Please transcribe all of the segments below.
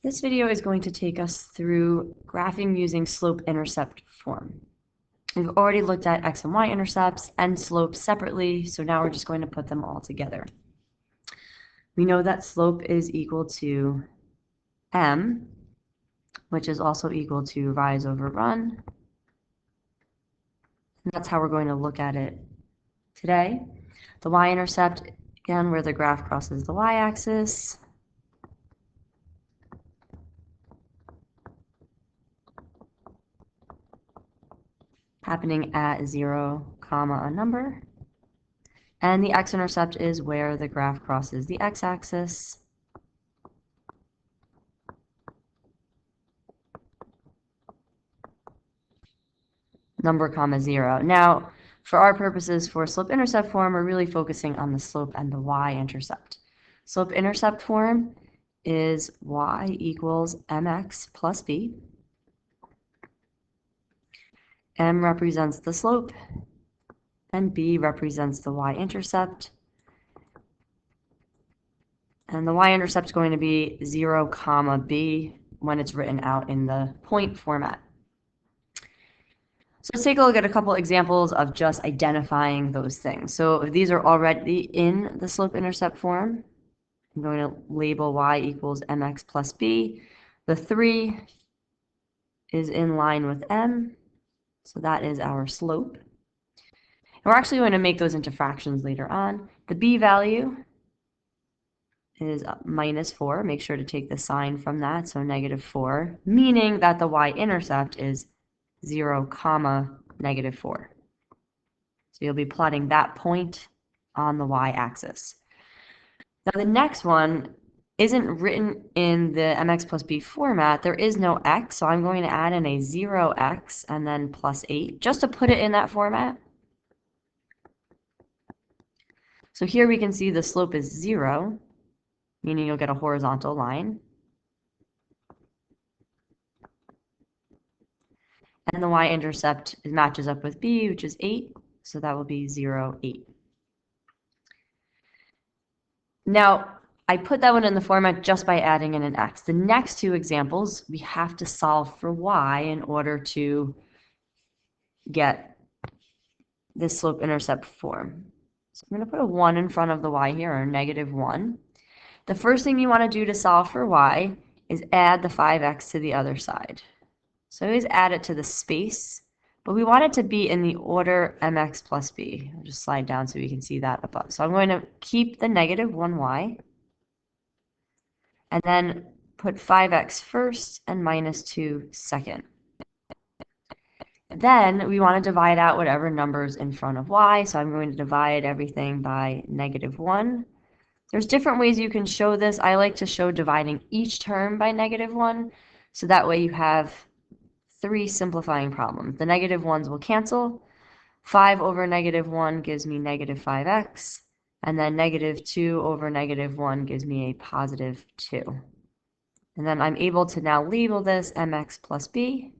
This video is going to take us through graphing using slope-intercept form. We've already looked at x and y intercepts and slopes separately, so now we're just going to put them all together. We know that slope is equal to m, which is also equal to rise over run. And that's how we're going to look at it today. The y-intercept, again, where the graph crosses the y-axis. Happening at 0, a number. And the x-intercept is where the graph crosses the x-axis. Number, 0. Now, for our purposes for slope-intercept form, we're really focusing on the slope and the y-intercept. Slope-intercept form is y equals mx plus b. M represents the slope, and b represents the y-intercept. And the y-intercept is going to be 0, b when it's written out in the point format. So let's take a look at a couple examples of just identifying those things. So if these are already in the slope-intercept form, I'm going to label y equals mx plus b. The 3 is in line with m. So that is our slope. And we're actually going to make those into fractions later on. The b value is -4. Make sure to take the sign from that, so -4, meaning that the y-intercept is 0, -4. So you'll be plotting that point on the y-axis. Now the next one isn't written in the mx plus b format. There is no x, so I'm going to add in a 0x and then +8, just to put it in that format. So here we can see the slope is 0, meaning you'll get a horizontal line. And the y-intercept matches up with b, which is 8, so that will be 0, 8. Now, I put that one in the format just by adding in an x. The next two examples, we have to solve for y in order to get this slope-intercept form. So I'm going to put a 1 in front of the y here, or -1. The first thing you want to do to solve for y is add the 5x to the other side. So always add it to the space, but we want it to be in the order mx plus b. I'll just slide down so we can see that above. So I'm going to keep the -1y, and then put 5x first and -2 second. Then we want to divide out whatever numbers in front of y, so I'm going to divide everything by -1. There's different ways you can show this. I like to show dividing each term by -1, so that way you have 3 simplifying problems. The -1s will cancel. 5 over -1 gives me -5x, and then -2 over -1 gives me a +2. And then I'm able to now label this mx plus b.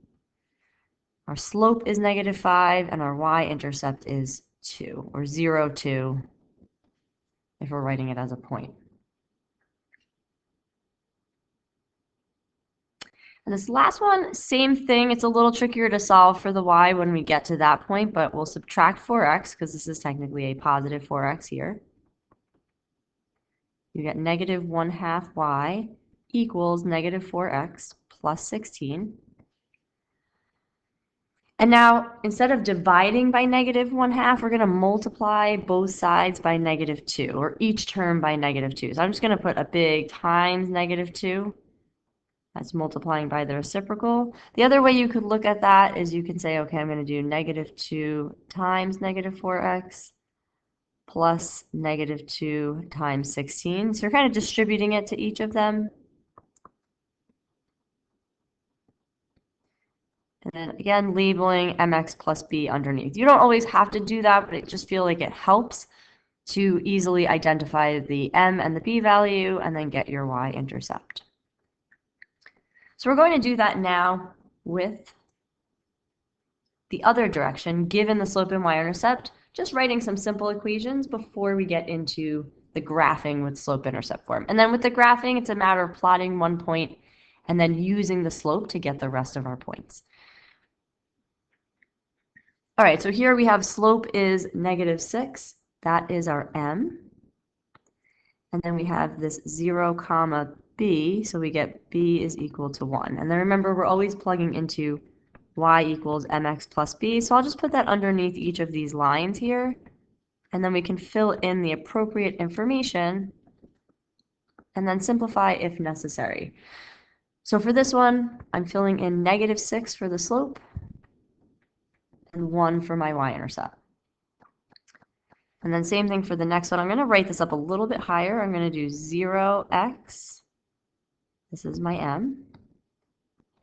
Our slope is -5, and our y-intercept is 2, or 0, 2, if we're writing it as a point. And this last one, same thing. It's a little trickier to solve for the y when we get to that point, but we'll subtract 4x, because this is technically a positive 4x here. You get -1/2 y equals -4x plus 16. And now, instead of dividing by -1/2, we're going to multiply both sides by -2, or each term by -2. So I'm just going to put a big times -2. That's multiplying by the reciprocal. The other way you could look at that is you can say, okay, I'm going to do -2 times -4x plus -2 times 16. So you're kind of distributing it to each of them. And then again, labeling mx plus b underneath. You don't always have to do that, but I just feel like it helps to easily identify the m and the b value and then get your y-intercept. So we're going to do that now with the other direction, given the slope and y-intercept, just writing some simple equations before we get into the graphing with slope-intercept form. And then with the graphing, it's a matter of plotting one point and then using the slope to get the rest of our points. All right, so here we have slope is -6. That is our m. And then we have this 0, comma b, so we get b is equal to 1. And then remember, we're always plugging into y equals mx plus b, so I'll just put that underneath each of these lines here, and then we can fill in the appropriate information and then simplify if necessary. So for this one, I'm filling in -6 for the slope and 1 for my y-intercept. And then same thing for the next one. I'm going to write this up a little bit higher. I'm going to do 0x. This is my m.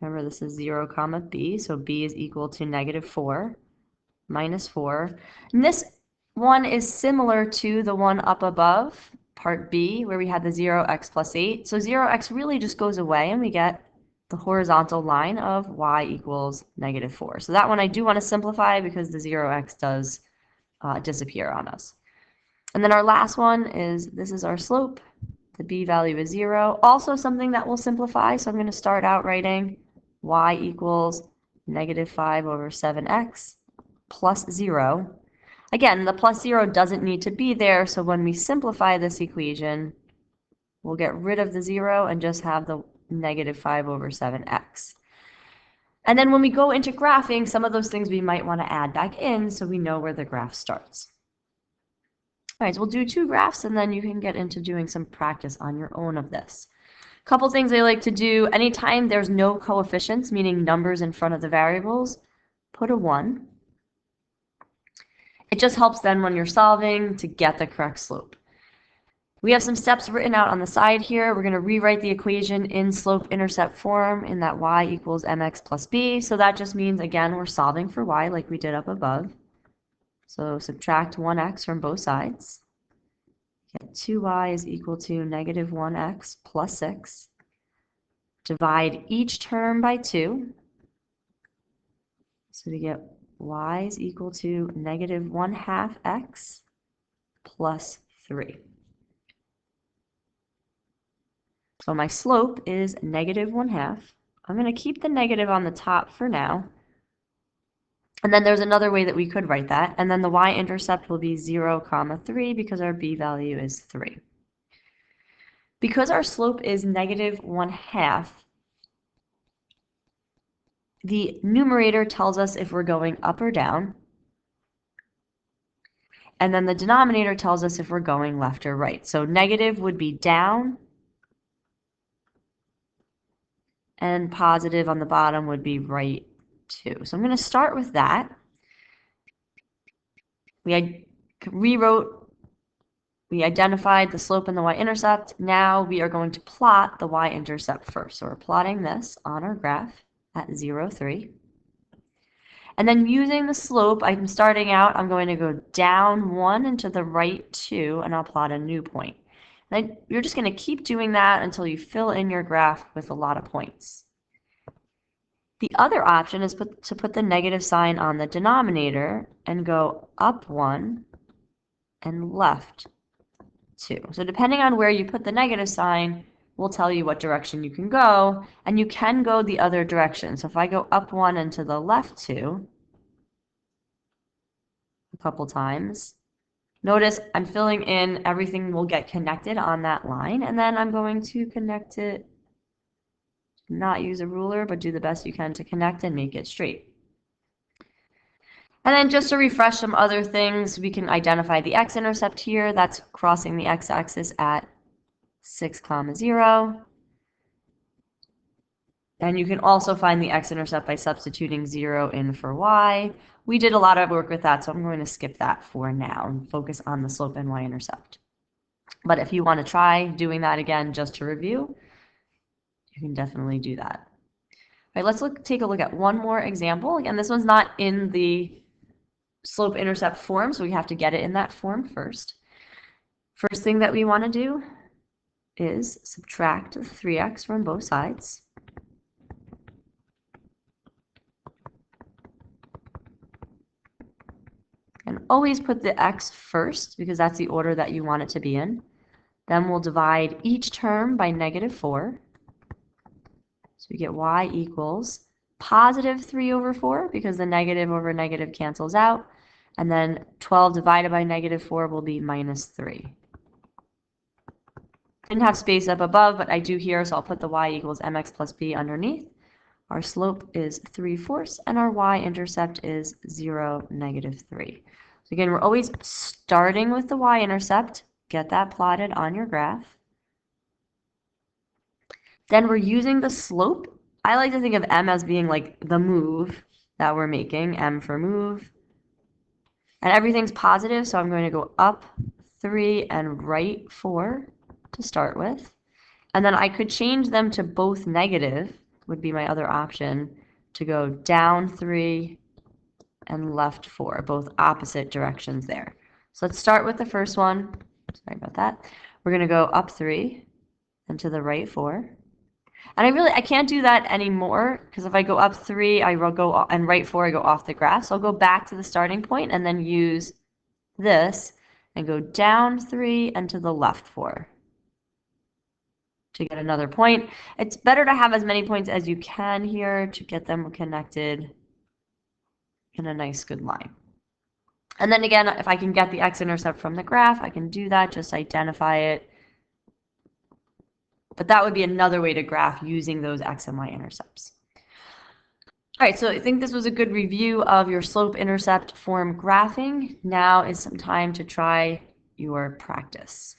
Remember, this is 0, comma b, so b is equal to -4 minus 4. And this one is similar to the one up above, part B, where we had the 0x plus 8. So 0x really just goes away, and we get the horizontal line of y equals -4. So that one I do want to simplify because the 0x does disappear on us. And then our last one is, this is our slope. The b value is 0. Also something that will simplify, so I'm going to start out writing y equals -5/7x plus 0. Again, the plus 0 doesn't need to be there, so when we simplify this equation, we'll get rid of the 0 and just have the -5/7x. And then when we go into graphing, some of those things we might want to add back in so we know where the graph starts. All right, so we'll do 2 graphs, and then you can get into doing some practice on your own of this. A couple things I like to do, anytime there's no coefficients, meaning numbers in front of the variables, put a 1. It just helps then when you're solving to get the correct slope. We have some steps written out on the side here. We're going to rewrite the equation in slope-intercept form in that y equals mx plus b. So that just means, again, we're solving for y like we did up above. So subtract 1x from both sides. Get 2y is equal to -1x plus 6. Divide each term by 2. So we get y is equal to -1/2 x plus 3. So my slope is -1/2. I'm going to keep the negative on the top for now. And then there's another way that we could write that. And then the y-intercept will be 0, comma 3 because our b value is 3. Because our slope is -1/2, the numerator tells us if we're going up or down. And then the denominator tells us if we're going left or right. So negative would be down, and positive on the bottom would be right too. So I'm going to start with that. We identified the slope and the y-intercept. Now we are going to plot the y-intercept first. So we're plotting this on our graph at 0, 3. And then using the slope, I'm starting out, I'm going to go down 1 and to the right 2, and I'll plot a new point. And you're just going to keep doing that until you fill in your graph with a lot of points. The other option is to put the negative sign on the denominator and go up 1 and left 2. So depending on where you put the negative sign, will tell you what direction you can go, and you can go the other direction. So if I go up 1 and to the left 2 a couple times, notice I'm filling in, everything will get connected on that line, and then I'm going to connect it, not use a ruler, but do the best you can to connect and make it straight. And then just to refresh some other things, we can identify the x-intercept here. That's crossing the x-axis at 6, 0. And you can also find the x-intercept by substituting 0 in for y. We did a lot of work with that, so I'm going to skip that for now and focus on the slope and y-intercept. But if you want to try doing that again just to review, you can definitely do that. All right, let's take a look at one more example. Again, this one's not in the slope-intercept form, so we have to get it in that form first. First thing that we want to do is subtract 3x from both sides. And always put the x first because that's the order that you want it to be in. Then we'll divide each term by -4. So we get y equals positive 3 over 4 because the negative over negative cancels out. And then 12 divided by negative 4 will be minus 3. Didn't have space up above, but I do here, so I'll put the y equals mx plus b underneath. Our slope is 3/4, and our y-intercept is 0, negative 3. So again, we're always starting with the y-intercept. Get that plotted on your graph. Then we're using the slope. I like to think of m as being like the move that we're making, m for move. And everything's positive, so I'm going to go up 3 and right 4 to start with. And then I could change them to both negative, would be my other option, to go down 3 and left 4, both opposite directions there. So let's start with the first one. Sorry about that. We're going to go up 3 and to the right 4. And I can't do that anymore because if I go up 3, I will go and right 4, I go off the graph. So I'll go back to the starting point and then use this and go down 3 and to the left 4 to get another point. It's better to have as many points as you can here to get them connected in a nice good line. And then again, if I can get the x-intercept from the graph, I can do that, just identify it. But that would be another way to graph using those x and y intercepts. All right, so I think this was a good review of your slope-intercept form graphing. Now is some time to try your practice.